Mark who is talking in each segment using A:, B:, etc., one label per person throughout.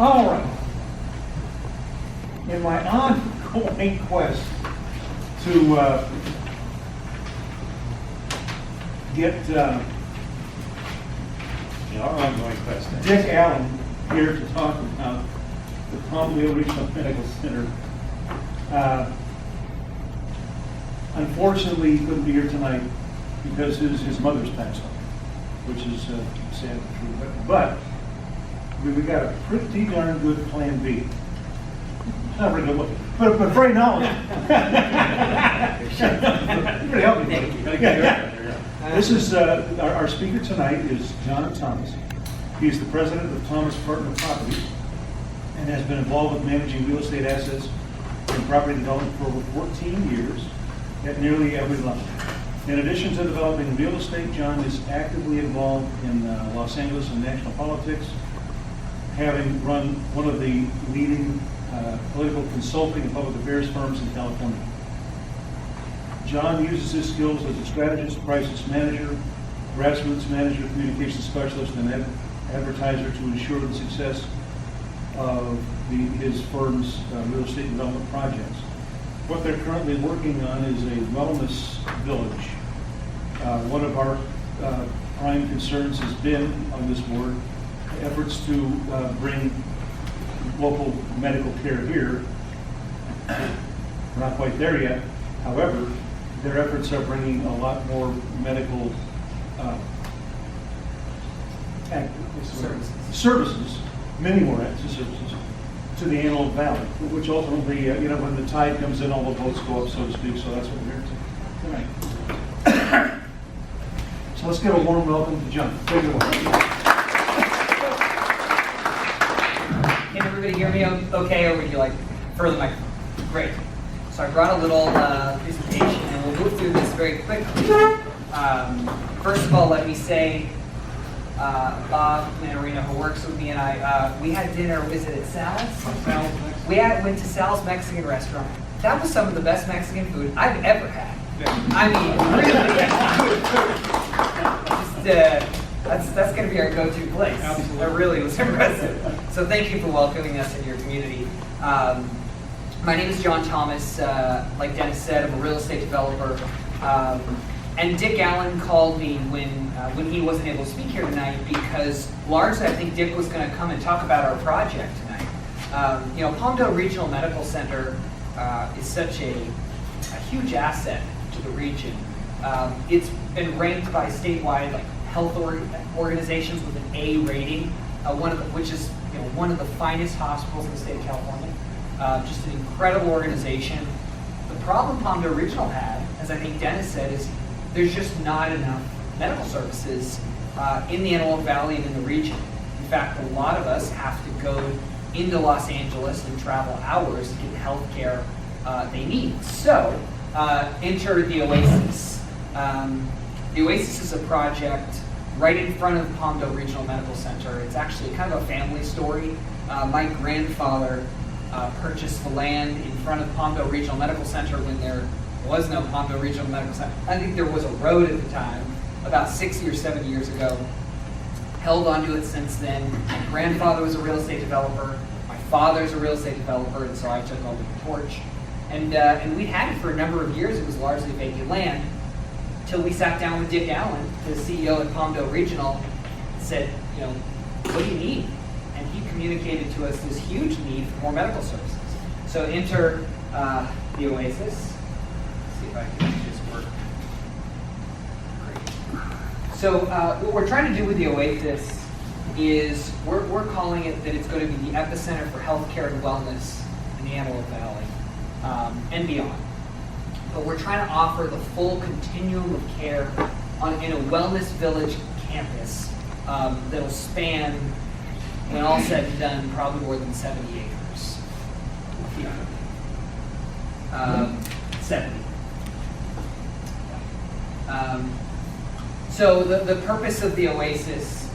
A: All right. In my ongoing quest to get Dick Allen here to talk about the Palmdale Regional Medical Center. Unfortunately, he couldn't be here tonight because his mother's passed away, which is sad and true. But we got a pretty darn good plan B. Not very good looking, but very knowledgeable. Pretty help me. This is our speaker tonight is John Thomas. He is the president of Thomas Partner Properties and has been involved with managing real estate assets and property development for over 14 years at nearly every level. In addition to developing real estate, John is actively involved in Los Angeles and national politics, having run one of the leading political consulting and public affairs firms in California. John uses his skills as a strategist, crisis manager, grassroots manager, communications specialist, and advertiser to ensure the success of his firm's real estate development projects. What they're currently working on is a wellness village. One of our prime concerns has been on this board efforts to bring local medical care here. We're not quite there yet. However, their efforts are bringing a lot more medical services, many more services, to the Antelope Valley, which ultimately, when the tide comes in, all the boats go up, so to speak. So that's what we're here tonight. So let's give a warm welcome to John. Take it away.
B: Can everybody hear me okay, or would you like further microphone? Great. So I brought a little presentation, and we'll move through this very quickly. First of all, let me say, Bob Manarino, who works with me, and I, we had dinner, was it at Sal's? Went to Sal's Mexican restaurant. That was some of the best Mexican food I've ever had. I mean, really, that's going to be our go-to place. Absolutely. That really was impressive. So thank you for welcoming us in your community. My name is John Thomas. Like Dennis said, I'm a real estate developer. And Dick Allen called me when he wasn't able to speak here tonight because largely I think Dick was going to come and talk about our project tonight. Palmdale Regional Medical Center is such a huge asset to the region. It's been ranked by statewide health organizations with an A rating, which is one of the finest hospitals in the state of California. Just an incredible organization. The problem Palmdale Regional had, as I think Dennis said, is there's just not enough medical services in the Antelope Valley and in the region. In fact, a lot of us have to go into Los Angeles and travel hours to get the health care they need. So, enter the Oasis. The Oasis is a project right in front of Palmdale Regional Medical Center. It's actually kind of a family story. My grandfather purchased the land in front of Palmdale Regional Medical Center when there was no Palmdale Regional Medical Center. I think there was a road at the time, about 60 or 70 years ago. Held onto it since then. My grandfather was a real estate developer. My father's a real estate developer, and so I took over the torch. And we had it for a number of years. It was largely vacant land until we sat down with Dick Allen, the CEO at Palmdale Regional, and said, what do you need? And he communicated to us this huge need for more medical services. So enter the Oasis. Let's see if I can make this work. Great. So what we're trying to do with the Oasis is we're calling it that it's going to be the epicenter for healthcare and wellness in the Antelope Valley and beyond. But we're trying to offer the full continuum of care in a wellness village campus that'll span, when all said and done, probably more than 70 acres. 70. So the purpose of the Oasis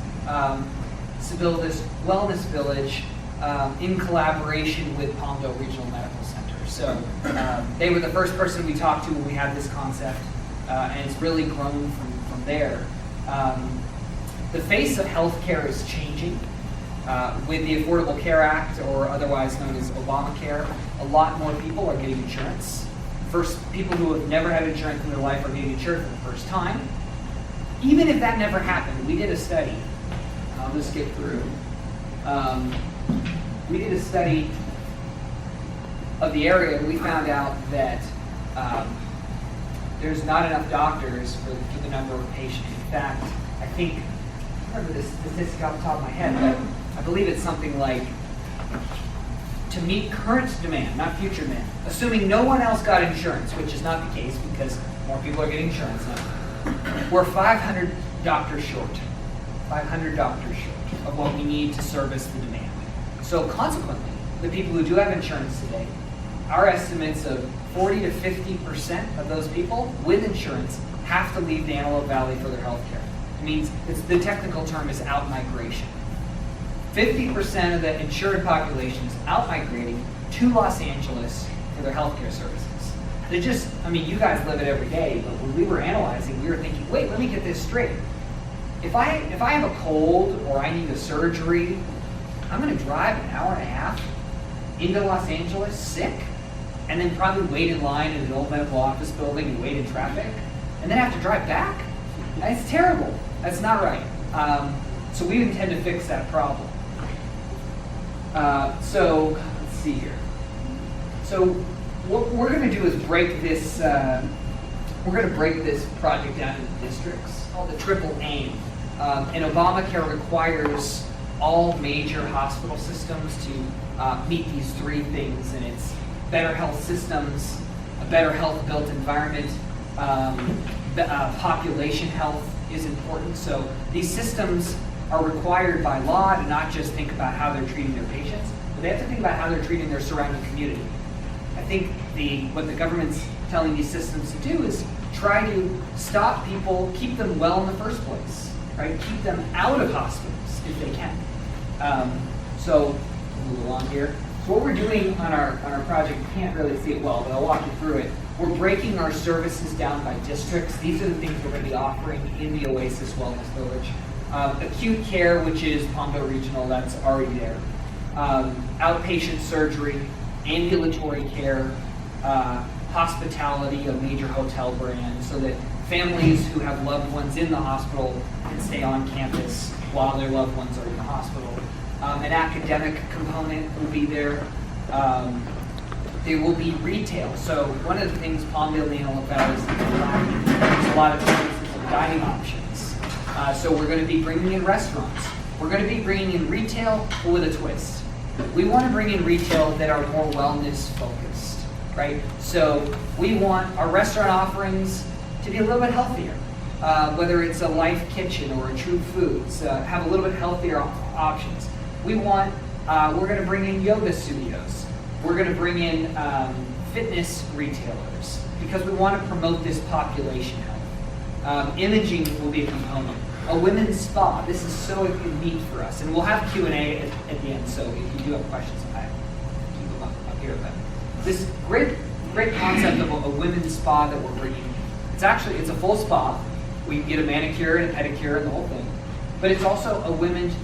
B: is to build this wellness village in collaboration with Palmdale Regional Medical Center. So they were the first person we talked to when we had this concept, and it's really grown from there. The face of healthcare is changing. With the Affordable Care Act, or otherwise known as Obamacare, a lot more people are getting insurance. First, people who have never had insurance in their life are getting insured for the first time. Even if that never happened, we did a study. I'll just skip through. We did a study of the area, and we found out that there's not enough doctors for the number of patients. In fact, I think, I don't remember this statistic off the top of my head, but I believe it's something like, to meet current demand, not future demand, assuming no one else got insurance, which is not the case because more people are getting insurance now, we're 500 doctors short. 500 doctors short of what we need to service the demand. So consequently, the people who do have insurance today, our estimates of 40 to 50% of those people with insurance have to leave the Antelope Valley for their health care. It means, the technical term is out-migration. 50% of the insured population is out-migrating to Los Angeles for their healthcare services. They just, I mean, you guys live it every day, but when we were analyzing, we were thinking, wait, let me get this straight. If I have a cold or I need a surgery, I'm gonna drive an hour and a half into Los Angeles sick, and then probably wait in line in an old medical office building and wait in traffic, and then have to drive back? That's terrible. That's not right. So we intend to fix that problem. So let's see here. So what we're going to do is break this. We're going to break this project down into districts called the triple aim. And Obamacare requires all major hospital systems to meet these three things, and it's better health systems, a better health built environment, population health is important. So these systems are required by law to not just think about how they're treating their patients, but they have to think about how they're treating their surrounding community. I think what the government's telling these systems to do is try to stop people, keep them well in the first place, right? Keep them out of hospitals if they can. So move along here. So what we're doing on our project, you can't really see it well, but I'll walk you through it. We're breaking our services down by districts. These are the things we're going to be offering in the Oasis Wellness Village. Acute care, which is Palmdale Regional, that's already there. Outpatient surgery, ambulatory care, hospitality, a major hotel brand, so that families who have loved ones in the hospital can stay on campus while their loved ones are in the hospital. An academic component will be there. There will be retail. So one of the things Palmdale and the Antelope Valley is lacking is a lot of choices of dining options. So we're going to be bringing in restaurants. We're going to be bringing in retail, but with a twist. We want to bring in retail that are more wellness focused, right? So we want our restaurant offerings to be a little bit healthier. Whether it's a Life Kitchen or a True Foods, have a little bit healthier options. We're going to bring in yoga studios. We're going to bring in fitness retailers because we want to promote this population health. Imaging will be a component. A women's spa. This is so neat for us. And we'll have Q&A at the end, so if you do have questions, I keep them up here. But this great concept of a women's spa that we're bringing. It's a full spa. We get a manicure and a pedicure and the whole thing. But it's also a women's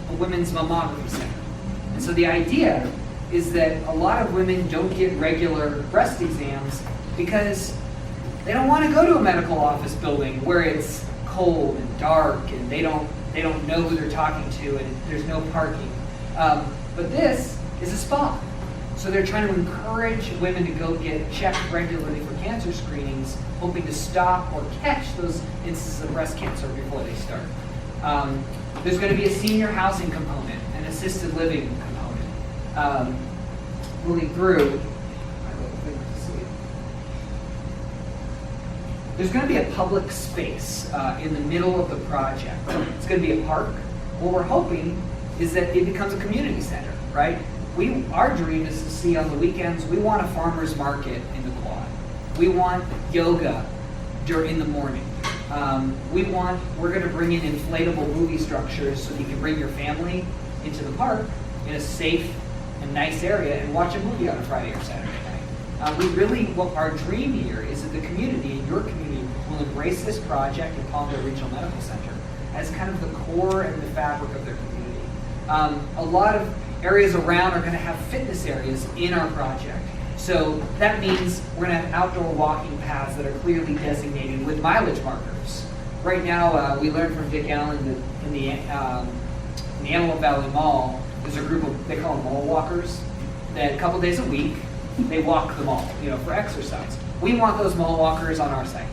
B: mammography center. And so the idea is that a lot of women don't get regular breast exams because they don't want to go to a medical office building where it's cold and dark and they don't know who they're talking to and there's no parking. But this is a spa. So they're trying to encourage women to go get checked regularly for cancer screenings, hoping to stop or catch those instances of breast cancer before they start. There's going to be a senior housing component, an assisted living component. Moving through, there's going to be a public space in the middle of the project. It's going to be a park. What we're hoping is that it becomes a community center, right? Our dream is to see on the weekends, we want a farmer's market in the quad. We want yoga in the morning. We're going to bring in inflatable movie structures so you can bring your family into the park in a safe and nice area and watch a movie on a Friday or Saturday night. What our dream here is that the community, and your community, will embrace this project in Palmdale Regional Medical Center as kind of the core and the fabric of their community. A lot of areas around are going to have fitness areas in our project. So that means we're going to have outdoor walking paths that are clearly designated with mileage markers. Right now, we learned from Dick Allen that in the Antelope Valley Mall, there's a group of, they call them mall walkers, that a couple days a week, they walk the mall, for exercise. We want those mall walkers on our site.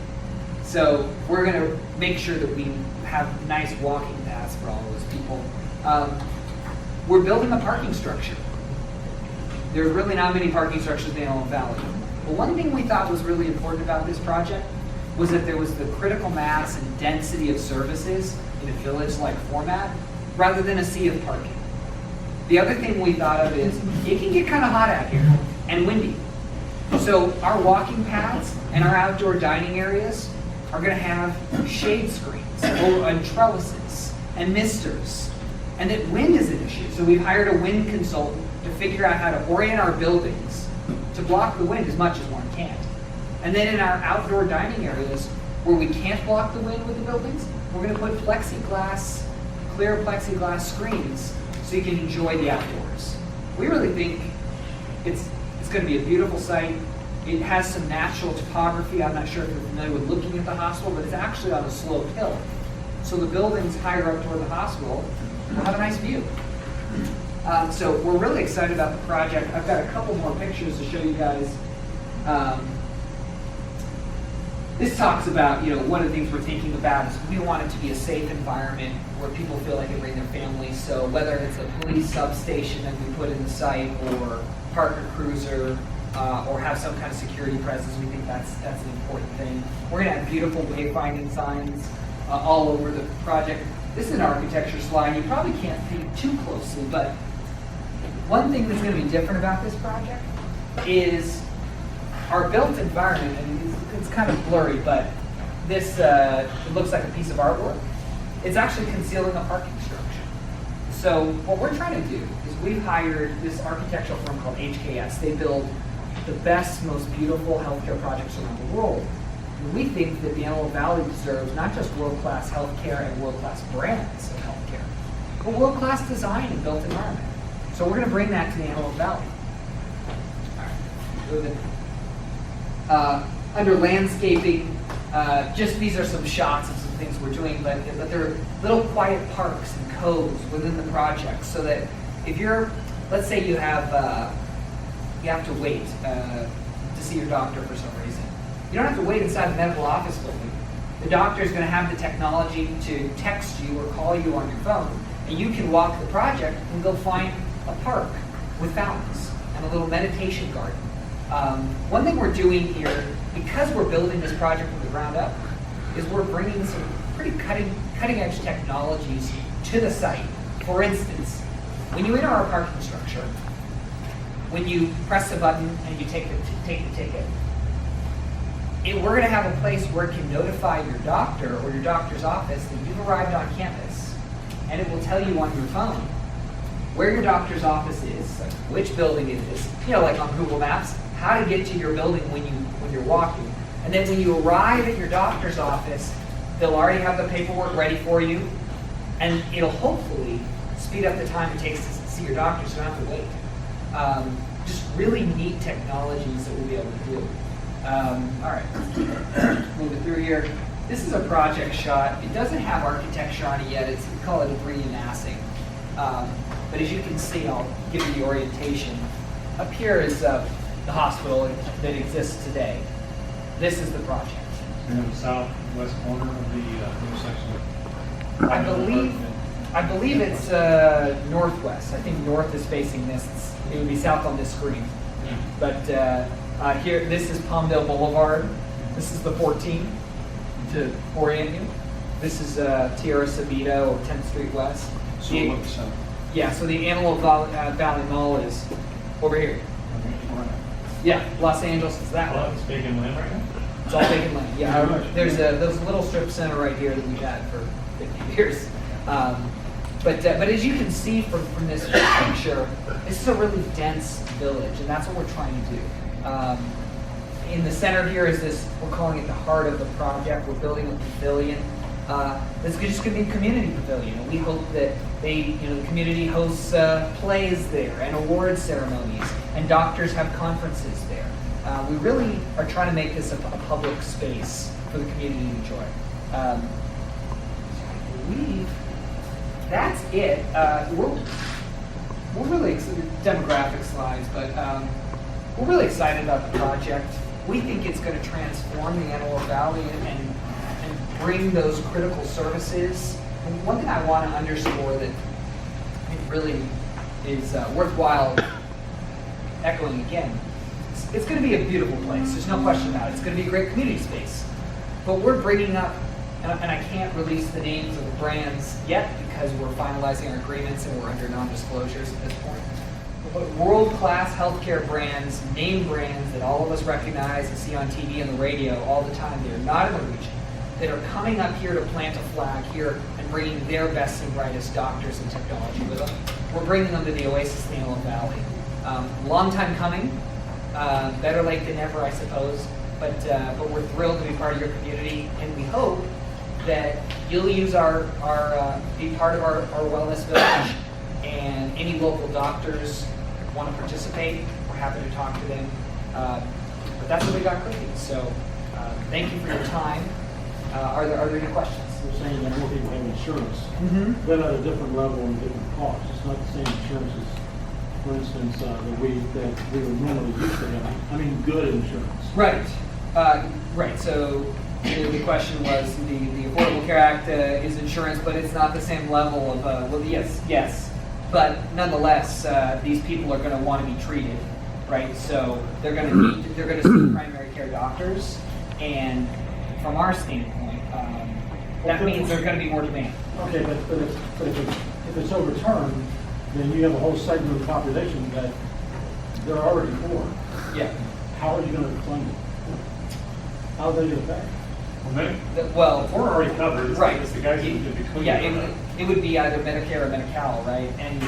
B: So we're going to make sure that we have nice walking paths for all those people. We're building a parking structure. There's really not many parking structures in the Antelope Valley. But one thing we thought was really important about this project was that there was the critical mass and density of services in a village-like format, rather than a sea of parking. The other thing we thought of is, it can get kind of hot out here and windy. So our walking paths and our outdoor dining areas are going to have shade screens and trellises and misters, and that wind is an issue. So we've hired a wind consultant to figure out how to orient our buildings to block the wind as much as one can. And then in our outdoor dining areas, where we can't block the wind with the buildings, we're going to put plexiglass, clear plexiglass screens so you can enjoy the outdoors. We really think it's going to be a beautiful site. It has some natural topography. I'm not sure if you're familiar with looking at the hospital, but it's actually on a sloped hill. So the buildings higher up toward the hospital will have a nice view. So we're really excited about the project. I've got a couple more pictures to show you guys. This talks about, one of the things we're thinking about is we want it to be a safe environment where people feel like they bring their families. So whether it's a police substation that we put in the site, or park a cruiser, or have some kind of security presence, we think that's an important thing. We're going to have beautiful wayfinding signs all over the project. This is an architecture slide. You probably can't see too closely, but one thing that's going to be different about this project is our built environment. And it's kind of blurry, but this it looks like a piece of artwork. It's actually concealing a parking structure. So what we're trying to do is we've hired this architectural firm called HKS. They build the best, most beautiful healthcare projects around the world. And we think that the Antelope Valley deserves not just world-class healthcare and world-class brands of healthcare, but world-class design and built environment. So we're going to bring that to the Antelope Valley. All right, moving. Under landscaping, just these are some shots of some things we're doing, but there are little quiet parks and coves within the project, so that if you're, let's say you have to wait to see your doctor for some reason. You don't have to wait inside the medical office building. The doctor is going to have the technology to text you or call you on your phone, and you can walk the project and go find a park with fountains and a little meditation garden. One thing we're doing here, because we're building this project from the ground up, is we're bringing some pretty cutting-edge technologies to the site. For instance, when you enter our parking structure, when you press a button and you take the ticket, we're going to have a place where it can notify your doctor or your doctor's office that you've arrived on campus, and it will tell you on your phone where your doctor's office is, like which building it is, like on Google Maps, how to get to your building when you're walking. And then when you arrive at your doctor's office, they'll already have the paperwork ready for you, and it'll hopefully speed up the time it takes to see your doctor so you don't have to wait. Just really neat technologies that we'll be able to do. All right, let's keep moving through here. This is a project shot. It doesn't have architecture on it yet. We call it debris massing. But as you can see, I'll give you the orientation. Up here is the hospital that exists today. This is the project.
C: You're in the southwest corner of the intersection.
B: I believe it's northwest. I think north is facing this. It would be south on this screen.
C: Yeah.
B: But here, this is Palmdale Boulevard. This is the 14 to orient you. This is Tierra Sabita or 10th Street West.
A: So it looks south.
B: Yeah, so the Antelope Valley Mall is over here. Yeah, Los Angeles is that one.
C: It's vacant land right now?
B: It's all vacant land. Yeah, there's a little strip center right here that we've had for 50 years. But as you can see from this picture, this is a really dense village, and that's what we're trying to do. In the center here is this, we're calling it the heart of the project. We're building a pavilion. It's just going to be a community pavilion, and we hope that the community hosts plays there and award ceremonies, and doctors have conferences there. We really are trying to make this a public space for the community to enjoy. I believe that's it. We're really demographic slides, but we're really excited about the project. We think it's going to transform the Antelope Valley and bring those critical services. And one thing I want to underscore that I think really is worthwhile echoing again, it's going to be a beautiful place. There's no question about it. It's going to be a great community space. But we're bringing up, and I can't release the names of the brands yet because we're finalizing our agreements and we're under non-disclosures at this point. But world-class healthcare brands, name brands that all of us recognize and see on TV and the radio all the time, they're not in the region, that are coming up here to plant a flag here and bringing their best and brightest doctors and technology with them. We're bringing them to the Oasis in the Antelope Valley. Long time coming, better late than never, I suppose, but we're thrilled to be part of your community, and we hope that you'll use be part of our wellness village, and any local doctors want to participate, we're happy to talk to them. But that's what we got cooking. So thank you for your time. Are there any questions?
D: You're saying that more people have insurance,
B: Mm-hmm.
D: but at a different level and a different cost. It's not the same insurance as, for instance, that we would normally used to have. I mean, good insurance.
B: Right. Right. So the question was the Affordable Care Act is insurance, but it's not the same level of. Well, yes. But nonetheless, these people are going to want to be treated, right? So they're going to see primary care doctors, and from our standpoint, that means there's going to be more demand.
D: Okay, but if it's overturned, then you have a whole segment of the population that they're already poor.
B: Yeah.
D: How are you going to claim it? How are they going to pay?
B: Well,
C: We're already covered.
B: Right.
C: It's the guys who need to be clean.
B: Yeah, it would be either Medicare or Medi-Cal, right? And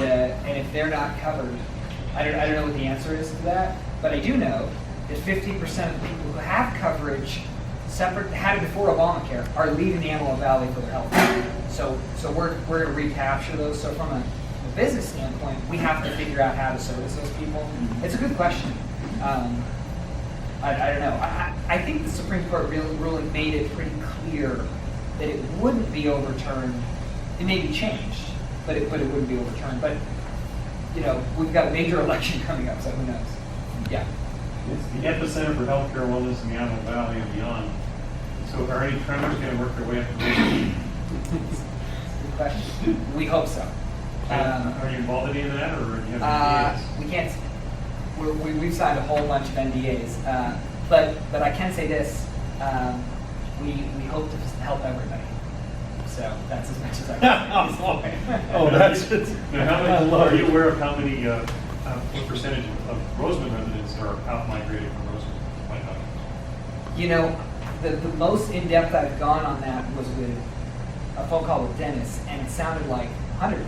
B: if they're not covered, I don't know what the answer is to that, but I do know that 50% of the people who have coverage had it before Obamacare are leaving the Antelope Valley for their health. So we're going to recapture those. So from a business standpoint, we have to figure out how to service those people. It's a good question. I don't know. I think the Supreme Court ruling made it pretty clear that it wouldn't be overturned. It may be changed, but it wouldn't be overturned. But we've got a major election coming up, so who knows? Yeah.
C: It's the epicenter for healthcare wellness in the Antelope Valley and beyond. So are any tremors going to work their way up the region?
B: Good question. We hope so.
C: Are you involved in any of that, or do you have any
B: we can't. We've signed a whole bunch of NDAs, but I can say this: we hope to help everybody. So that's as much as I can say.
D: Oh, that's it.
C: Now, are you aware of how many, what percentage of Rosamond residents are out migrating from Rosamond? Might not.
B: The most in-depth I've gone on that was with a phone call with Dennis, and it sounded like 100%.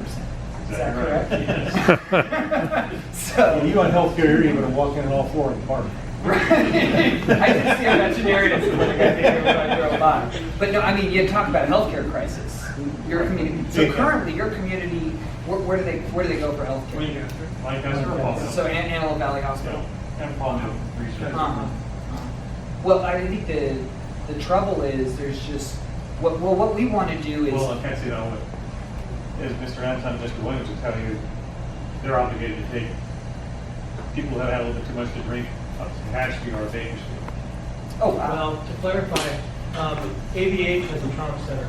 B: Is that correct?
C: Yes.
B: So
D: You on healthcare, you're going to walk in and all four in the park.
B: right. I did see a veterinarian when I drove by. But no, I mean, you talk about a healthcare crisis. Your community. So currently, your community, where do they go for healthcare?
C: Lancaster or Palmdale?
B: So Antelope Valley Hospital.
C: And Palmdale Regional.
B: Well, I think the trouble is there's just what we want to do is.
C: Well, I can't say that only. As Mr. Anton and Mr. Williams will tell you, they're obligated to take people who have had a little bit too much to drink up to Hatch Street or Baker Street.
B: Oh, wow.
E: Well, to clarify, AVH has a trauma center,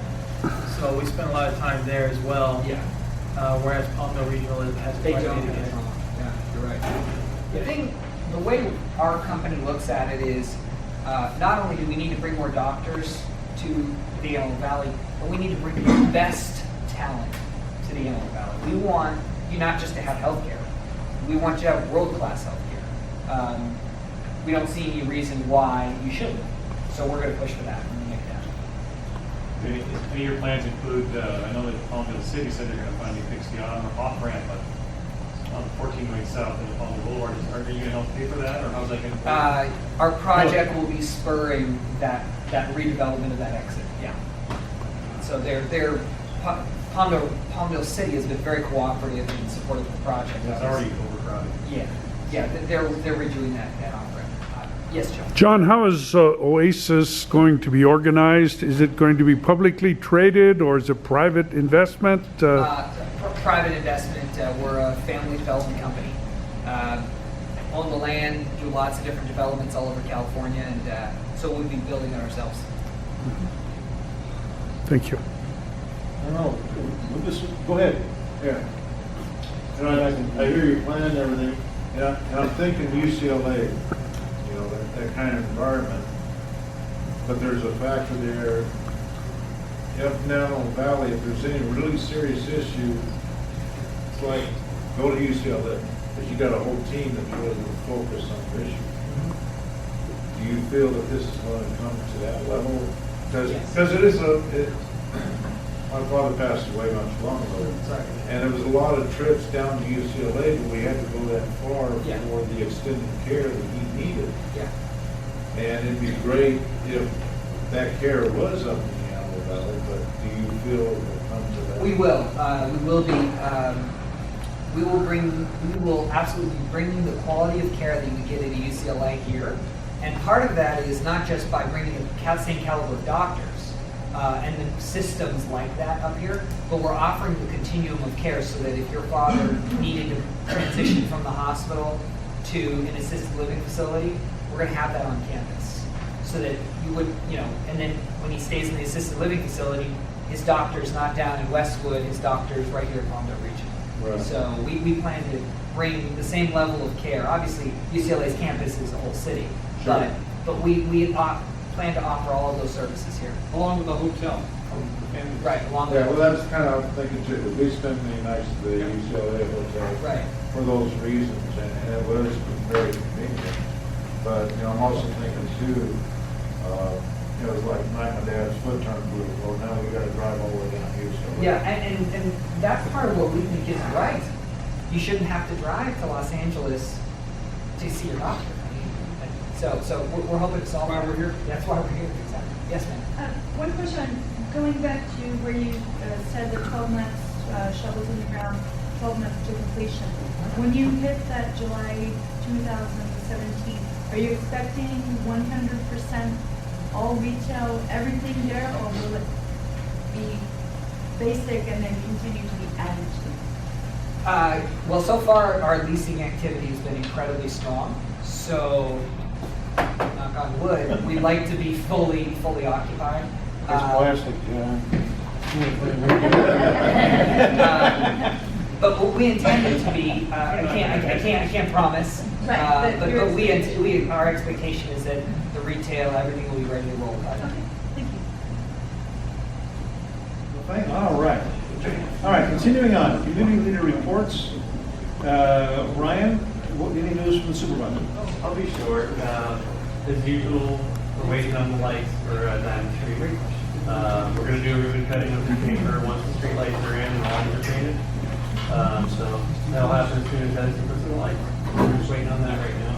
E: so we spend a lot of time there as well.
B: Yeah.
E: Whereas Palmdale Regional has
B: They
E: quite a
B: don't
E: bit
B: have
E: of
B: trauma. Yeah, you're right. The way our company looks at it is, not only do we need to bring more doctors to the Antelope Valley, but we need to bring the best talent to the Antelope Valley. We want you not just to have healthcare. We want you to have world-class healthcare. We don't see any reason why you shouldn't. So we're going to push for that and make it happen.
C: Any of your plans include, I know that Palmdale City said they're going to finally fix the off-ramp on 14 going south in the Palmdale Boulevard. Are you going to help pay for that, or how's that going to work?
B: Our project will be spurring that redevelopment of that exit. Yeah. So Palmdale City has been very cooperative in supporting the project.
C: It's already overcrowded.
B: Yeah, they're redoing that off-ramp. Yes, John?
F: John, how is Oasis going to be organized? Is it going to be publicly traded or is it private investment?
B: Private investment. We're a family development company. Own the land, do lots of different developments all over California, and so we'll be building it ourselves.
F: Thank you.
A: I don't know, go ahead.
G: Yeah. And I hear your plan and everything, and I'm thinking UCLA, you know, that kind of environment. But there's a factor there, up and down Antelope Valley, if there's any really serious issue, it's like, go to UCLA, because you got a whole team that's really going to focus on the issue. Do you feel that this is going to come to that level? Because it is my father passed away not too long ago. And there was a lot of trips down to UCLA, but we had to go that far for the extended care that he needed.
B: Yeah.
G: And it'd be great if that care was up in the Antelope Valley, but do you feel it will come to that?
B: We will be. We will absolutely be bringing the quality of care that you get at UCLA here. And part of that is not just by bringing the same caliber of doctors and the systems like that up here, but we're offering the continuum of care so that if your father needed to transition from the hospital to an assisted living facility, we're going to have that on campus. So that you would, and then when he stays in the assisted living facility, his doctor's not down in Westwood, his doctor's right here at Palmdale Regional.
G: Right.
B: So we plan to bring the same level of care. Obviously, UCLA's campus is a whole city,
G: Sure.
B: but we plan to offer all of those services here.
E: Along with the hotel from the family.
B: Right, along with
G: Yeah, well, that's kind of, I'm thinking too, that we spend many nights at the UCLA hotel.
B: Right.
G: For those reasons, and it was very convenient. But, I'm also thinking too, it's like my dad's foot turned blue, well, now we gotta drive all the way down here, so.
B: Yeah, and that's part of what we think is right. You shouldn't have to drive to Los Angeles to see your doctor. So we're hoping to solve.
E: Why we're here?
B: That's why we're here, exactly. Yes, ma'am.
H: One question, going back to where you said the 12 months shovels in the ground, 12 months to completion. When you hit that July 2017, are you expecting 100% all retail, everything there, or will it be basic and then continue to be added to?
B: Well, so far our leasing activity has been incredibly strong. So, knock on wood, we'd like to be fully occupied.
A: It's plastic,
B: But what we intend it to be, I can't promise.
H: Right, but your
B: our expectation is that the retail, everything will be ready to roll by then.
H: Okay, thank you.
A: All right, continuing on, community leader reports. Ryan, any news from the supervisor?
I: I'll be short. As usual, we're waiting on the lights for Diamond Street. We're going to do a ribbon cutting of the paper once the street lights are in and the lines are painted. So that'll happen as soon as that's in the lights. We're just waiting on that right now.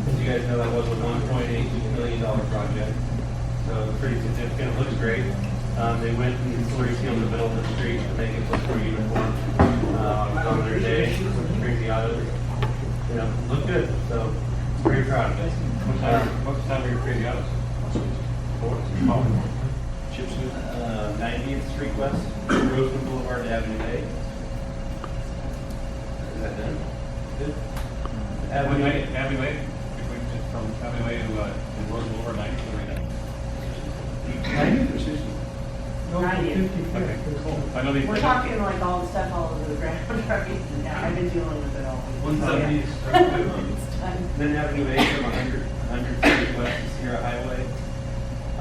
I: As you guys know, that was a $1.8 million project. So pretty significant. It looks great. They went and slurry sealed the middle of the street to make it look more uniform. On their day, with crazy autos. Look good. So very proud of it.
C: What's the time of your crazy house?
I: 90th Street West, Rosamond Boulevard to Avenue A. Is that done? Good.
C: Avenue A, from Avenue A to Rose Boulevard, 90 to right now.
A: 90 or 60?
C: Okay, cool. I know these.
J: We're talking like all the stuff all over the ground, right? Yeah, I've been dealing with it all.
I: 170
J: It's done.
I: Then Avenue A from 100th Street West to Sierra Highway,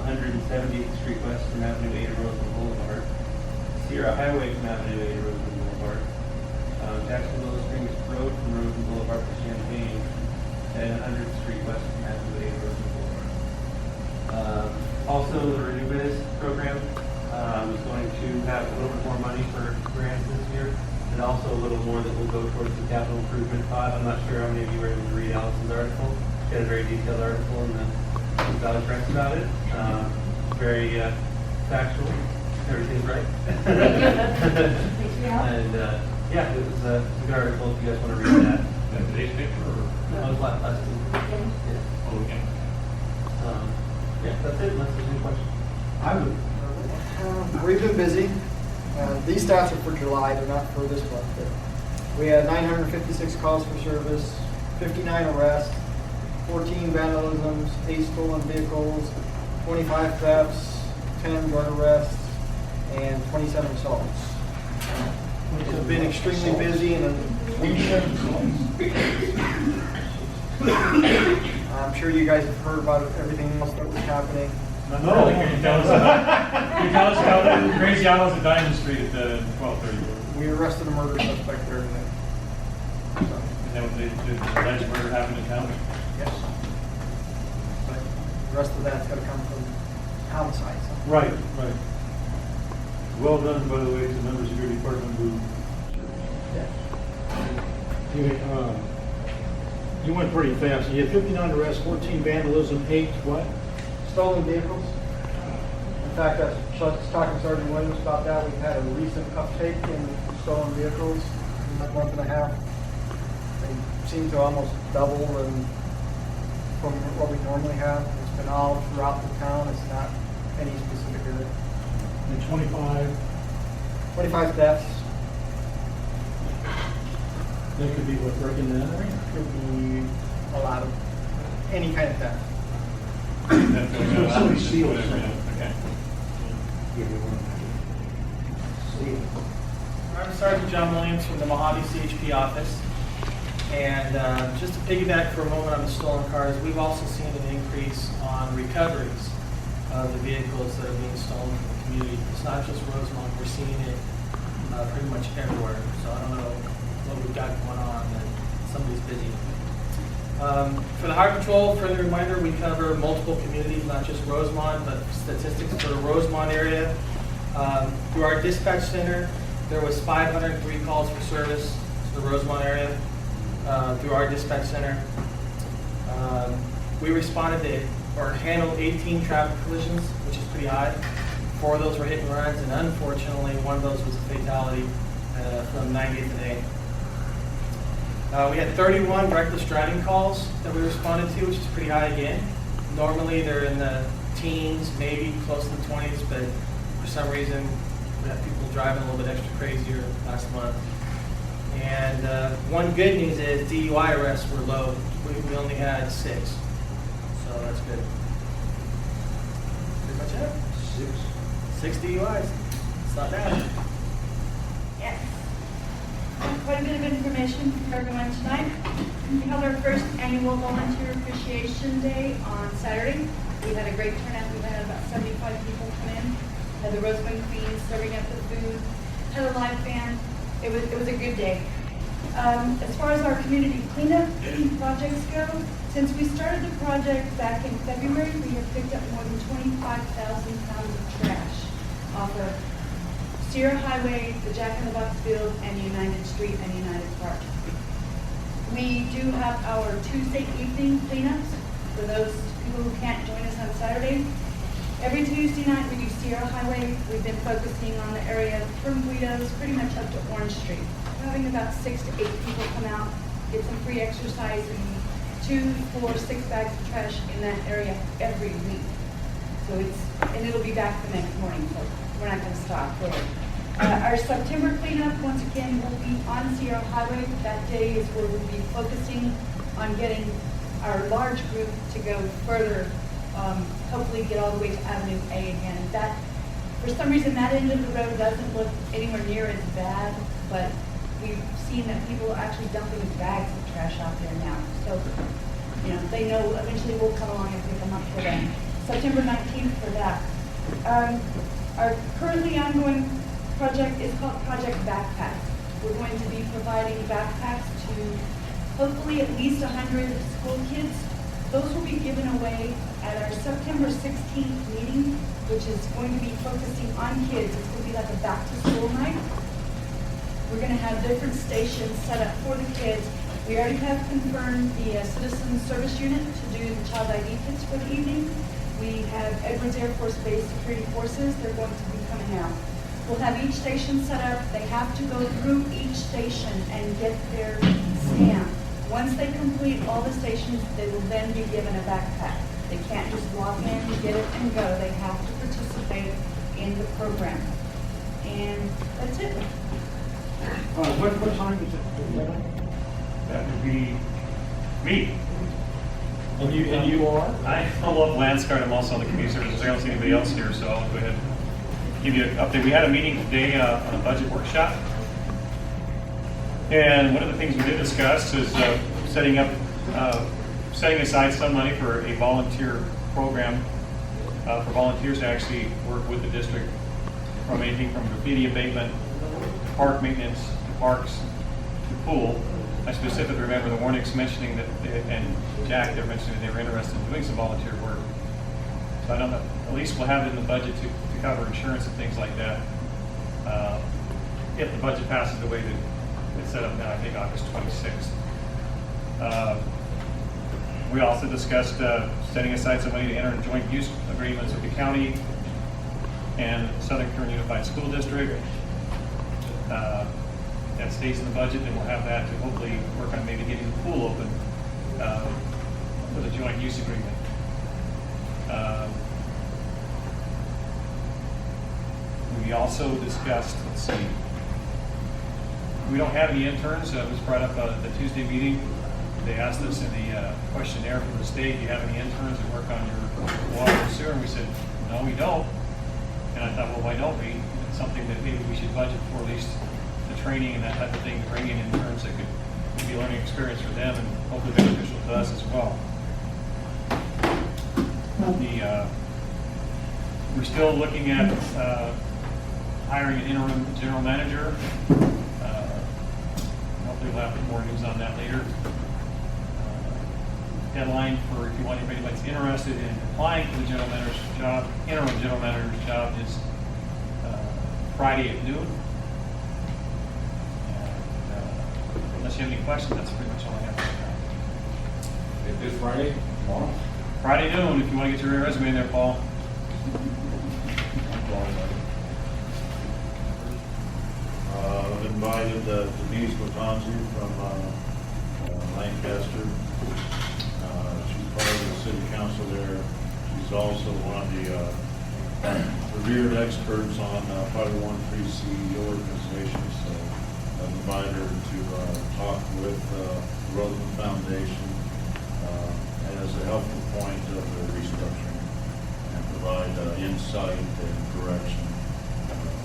I: 170th Street West from Avenue A to Rosamond Boulevard, Sierra Highway from Avenue A to Rosamond Boulevard, Jacksonville Springs Road from Rosamond Boulevard to Champaign, and 100th Street West from Avenue A to Rosamond Boulevard. Also, the Renewables program is going to have a little bit more money for grants this year, and also a little more that will go towards the capital improvement fund. I'm not sure how many of you were able to read Allison's article. She had a very detailed article in the Valley Press about it. Very factual, everything's right. And, yeah, it was a good article, if you guys want to read that.
C: Today's paper or?
I: That was last week. Yeah.
C: Oh, okay.
I: Yeah, that's it, unless there's any questions.
A: I would,
K: We've been busy. These stats are for July, they're not for this month. But we had 956 calls for service, 59 arrests, 14 vandalisms, 8 stolen vehicles, 25 thefts, 10 drug arrests, and 27 assaults. It's been extremely busy, and I'm sure you guys have heard about everything else that was happening.
C: No. Can you tell us how the crazy hours at Diamond Street at the 12:30 were?
K: We arrested a murder suspect there today.
C: Is that what the alleged murder happened in town?
K: Yes. But the rest of that's gotta come from homicide. So.
G: Right. Well done, by the way, to the members of your department who.
D: You went pretty fast. You had 59 arrests, 14 vandalism, 8 what?
K: Stolen vehicles. In fact, I was talking to Sergeant Williams about that. We've had a recent uptake in stolen vehicles in a month and a half. They seem to almost double from what we normally have. It's been all throughout the town. It's not any specific area.
D: And 25.
K: 25 thefts.
D: That could be what, breaking and entering?
K: Could be a lot of any kind of theft.
G: Somebody steals
C: Whatever,
G: something.
C: yeah, okay.
E: I'm Sergeant John Williams from the Mojave CHP office. And just to piggyback for a moment on the stolen cars, we've also seen an increase on recoveries of the vehicles that are being stolen from the community. It's not just Rosamond, we're seeing it pretty much everywhere. So I don't know what we've got going on, but somebody's busy. For the Highway Patrol, friendly reminder, we cover multiple communities, not just Rosamond, but statistics for the Rosamond area. Through our dispatch center, there was 503 calls for service to the Rosamond area. Through our dispatch center, we responded to or handled 18 traffic collisions, which is pretty high. 4 of those were hit and runs, and unfortunately, 1 of those was a fatality from 90th and A. We had 31 reckless driving calls that we responded to, which is pretty high again. Normally, they're in the teens, maybe close to the 20s, but for some reason, we had people driving a little bit extra crazier last month. And one good news is DUI arrests were low. We only had 6, so that's good. Pretty much it. 6 DUIs. It's not bad.
H: Yes. Quite a bit of information for everyone tonight. We held our first annual Volunteer Appreciation Day on Saturday. We had a great turnout. We had about 75 people come in. Had the Rosamond Queens serving up the food. Had a live band. It was a good day. As far as our community cleanup projects go, since we started the project back in February, we have picked up more than 25,000 pounds of trash off of Sierra Highway, the Jack in the Box Field, and United Street and United Park. We do have our Tuesday evening cleanups for those people who can't join us on Saturday. Every Tuesday night we do Sierra Highway. We've been focusing on the area from Guido's pretty much up to Orange Street. We're having about 6 to 8 people come out, get some free exercise, and 2, 4, 6 bags of trash in that area every week. So it'll be back the next morning, so we're not going to stop there. Our September cleanup, once again, will be on Sierra Highway. That day is where we'll be focusing on getting our large group to go further, hopefully get all the way to Avenue A again. That, for some reason, that end of the road doesn't look anywhere near as bad, but we've seen that people are actually dumping bags of trash out there now. So, they know eventually we'll come along and pick them up for them. September 19th for that. Our currently ongoing project is called Project Backpacks. We're going to be providing backpacks to hopefully at least 100 school kids. Those will be given away at our September 16th meeting, which is going to be focusing on kids. It's going to be like a back-to-school night. We're going to have different stations set up for the kids. We already have confirmed the Citizen Service Unit to do the child ID kits for the evening. We have Edwards Air Force Base Security Forces. They're going to be coming out. We'll have each station set up. They have to go through each station and get their scan. Once they complete all the stations, they will then be given a backpack. They can't just walk in, get it, and go. They have to participate in the program. And that's it.
D: What time is it?
C: That would be me.
D: And you are?
C: I love Landscard, I'm also on the community services, I don't see anybody else here, so I'll go ahead and give you an update. We had a meeting today on a budget workshop. And one of the things we did discuss is setting aside some money for a volunteer program for volunteers to actually work with the district from anything from graffiti abatement, to park maintenance, to parks, to pool. I specifically remember the Warnicks mentioning that, and Jack, they were mentioning they were interested in doing some volunteer work. So I know that at least we'll have it in the budget to cover insurance and things like that. If the budget passes the way that it's set up now, I think August 26th. We also discussed setting aside some money to enter joint use agreements with the county and Southern Kern Unified School District. That stays in the budget, and we'll have that to hopefully work on maybe getting the pool open with a joint use agreement. We also discussed, let's see, we don't have any interns. It was brought up at the Tuesday meeting. They asked us in the questionnaire from the state, do you have any interns that work on your water and sewer? And we said, no, we don't. And I thought, well, why don't we? It's something that maybe we should budget for, at least the training and that type of thing, bringing in interns that could be a learning experience for them and hopefully beneficial to us as well. We're still looking at hiring an interim general manager. Hopefully we'll have more news on that later. Deadline for if anybody's interested in applying for the general manager's job, interim general manager's job is Friday at noon. And, unless you have any questions, that's pretty much all I have right now.
G: This Friday, tomorrow?
C: Friday noon, if you want to get your resume in there, Paul.
G: I've invited Denise Latanzi from Lancaster. She's part of the city council there. She's also one of the revered experts on 501(c) organizations. So I've invited her to talk with the Rosamond Foundation as a helpful point of the restructuring and provide insight and direction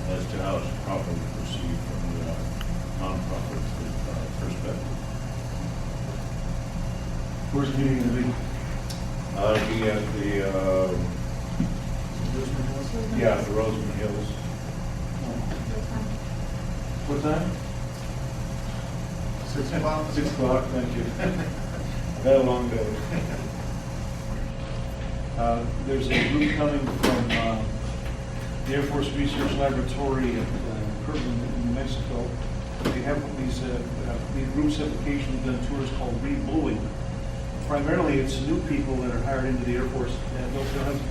G: as to how to properly proceed from the nonprofit perspective.
A: Where's the meeting going to be?
G: I'll be at the, the Rosamond Hills.
A: What time?
G: 6 o'clock.
A: 6 o'clock, thank you.
G: I've had a long day.
A: There's a group coming from the Air Force Research Laboratory at Kirtland, New Mexico. They have these groups applications done tours called re-bluing. Primarily, it's new people that are hired into the Air Force and don't have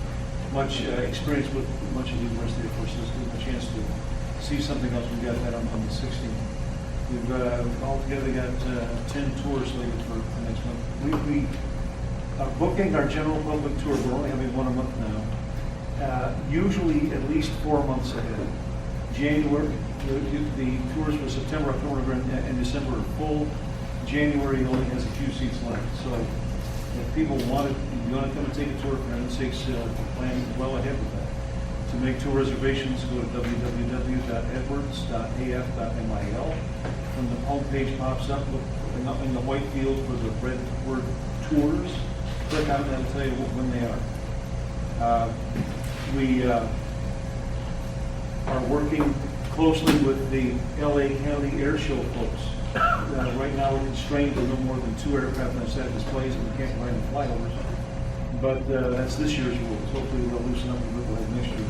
A: much experience with much of the rest of the Air Force. So it's a chance to see something else. We've got that on the 16th. We've got altogether got 10 tours slated for next month. We are booking our general public tour. We're only having one a month now. Usually at least 4 months ahead. January, the tours for September, October, November, and December are full. January only has a few seats left. So if people want to, if you want to come and take a tour, for heaven's sakes, plan well ahead with that. To make tour reservations, go to www.edwards.af.mil. When the homepage pops up, look in the white field for the red word tours. Click on it, and it'll tell you when they are. We are working closely with the LA County Air Show folks. Right now, we're constrained to no more than 2 aircraft on set displays, and we can't provide any flyovers. But that's this year's rules. Hopefully, they'll loosen up a little bit next year.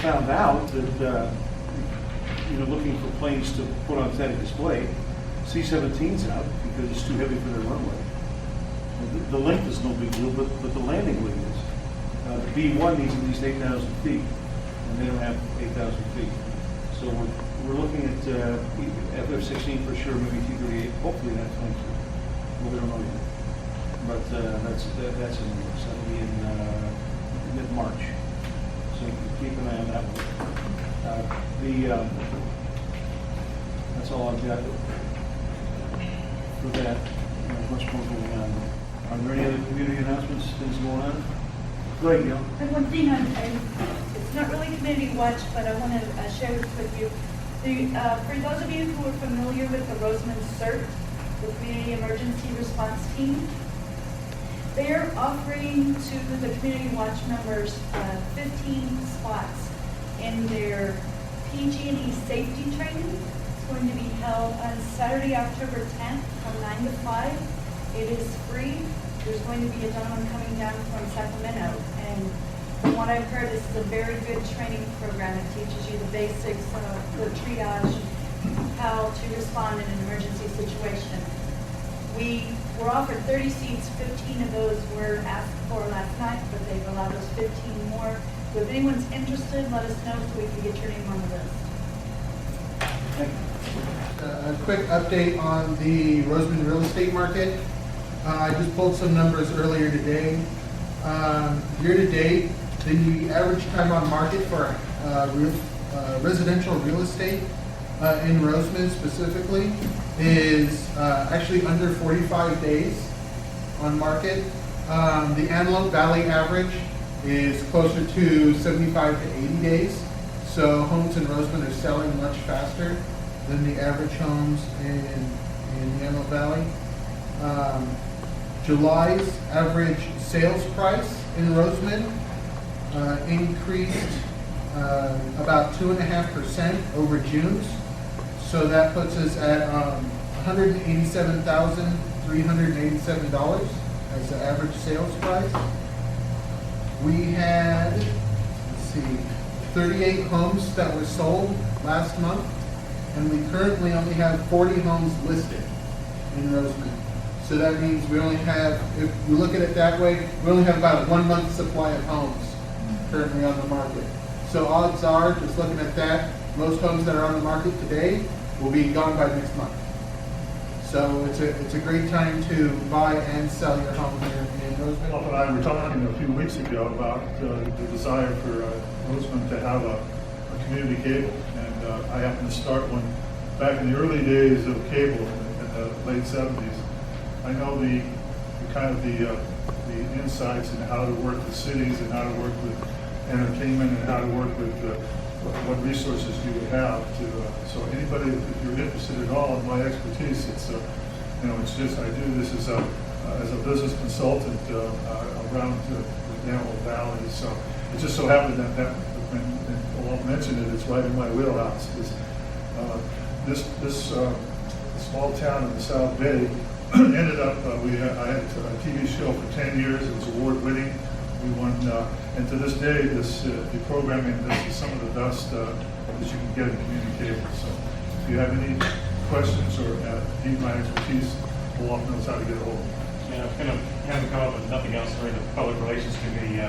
A: Found out that looking for planes to put on static display, C-17's out because it's too heavy for their runway. The length is no big deal, but the landing weight is. B1 needs at least 8,000 feet, and they don't have 8,000 feet. So we're looking at F-16 for sure, maybe T-38, hopefully not 22. Well, we don't know yet. But that's in the works. That'll be in mid-March. So keep an eye on that one. That's all I've got for that. Much more going on. Are there any other community announcements, things going on? Go ahead, Gail.
H: I have one thing it's not really community watch, but I want to share this with you. For those of you who are familiar with the Rosamond CERT, the Community Emergency Response Team, they're offering to the community watch members 15 spots in their PG&E safety training. It's going to be held on Saturday, October 10th from 9 to 5. It is free. There's going to be a gentleman coming down from Sacramento, and from what I've heard, this is a very good training program. It teaches you the basics of the triage, how to respond in an emergency situation. We were offered 30 seats, 15 of those were asked for last night, but they've allowed us 15 more. So if anyone's interested, let us know so we can get your name on the list.
L: A quick update on the Rosamond real estate market. I just pulled some numbers earlier today. Year to date, the average time on market for residential real estate in Rosamond specifically is actually under 45 days on market. The Antelope Valley average is closer to 75 to 80 days. So homes in Rosamond are selling much faster than the average homes in the Antelope Valley. July's average sales price in Rosamond increased about 2.5% over June's. So that puts us at $187,387 as the average sales price. We had, 38 homes that were sold last month, and we currently only have 40 homes listed in Rosamond. So that means we only have, if you look at it that way, we only have about a 1 month supply of homes currently on the market. So odds are, just looking at that, most homes that are on the market today will be gone by next month. So it's a great time to buy and sell your home here in Rosamond.
G: Bob and I were talking a few weeks ago about the desire for Rosamond to have a community cable, and I happened to start one back in the early days of cable in the late 70s. I know the insights in how to work with cities and how to work with entertainment and how to work with what resources you would have to. So anybody, if you're interested at all in my expertise, it's just I do this as a business consultant around the Antelope Valley. So it just so happened that when Walt mentioned it, it's right in my wheelhouse. This small town in the South Bay ended up, I had a TV show for 10 years. It was award-winning. We won, and to this day, the programming, this is some of the best that you can get in community cable. So if you have any questions or need my expertise, Walt knows how to get a hold of me.
C: Yeah, it's going to have to come up with nothing else during the Public Relations Committee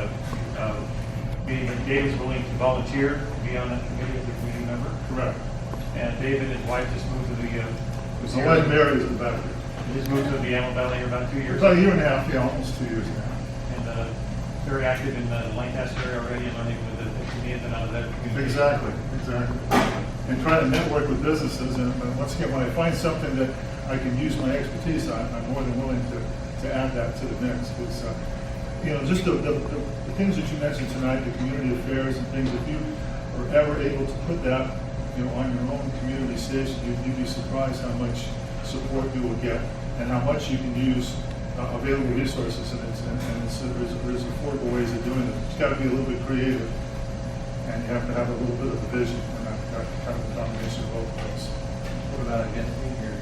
C: meeting. David's willing to volunteer to be on that committee as a community member.
G: Correct.
C: And David and his wife just moved to the.
G: My wife Mary is the back there.
C: He just moved to the Antelope Valley here about 2 years.
G: About a year and a half, yeah, almost 2 years now.
C: And very active in the Lancaster area already and learning with the ins and outs of that community.
G: Exactly. And trying to network with businesses, and once again, when I find something that I can use my expertise on, I'm more than willing to add that to the mix. It's, just the things that you mentioned tonight, the community affairs and things, if you are ever able to put that, on your own community station, you'd be surprised how much support you will get and how much you can use available resources, and there's affordable ways of doing it. It's got to be a little bit creative, and you have to have a little bit of a vision, and that kind of a combination of both of those.
C: What about against me here?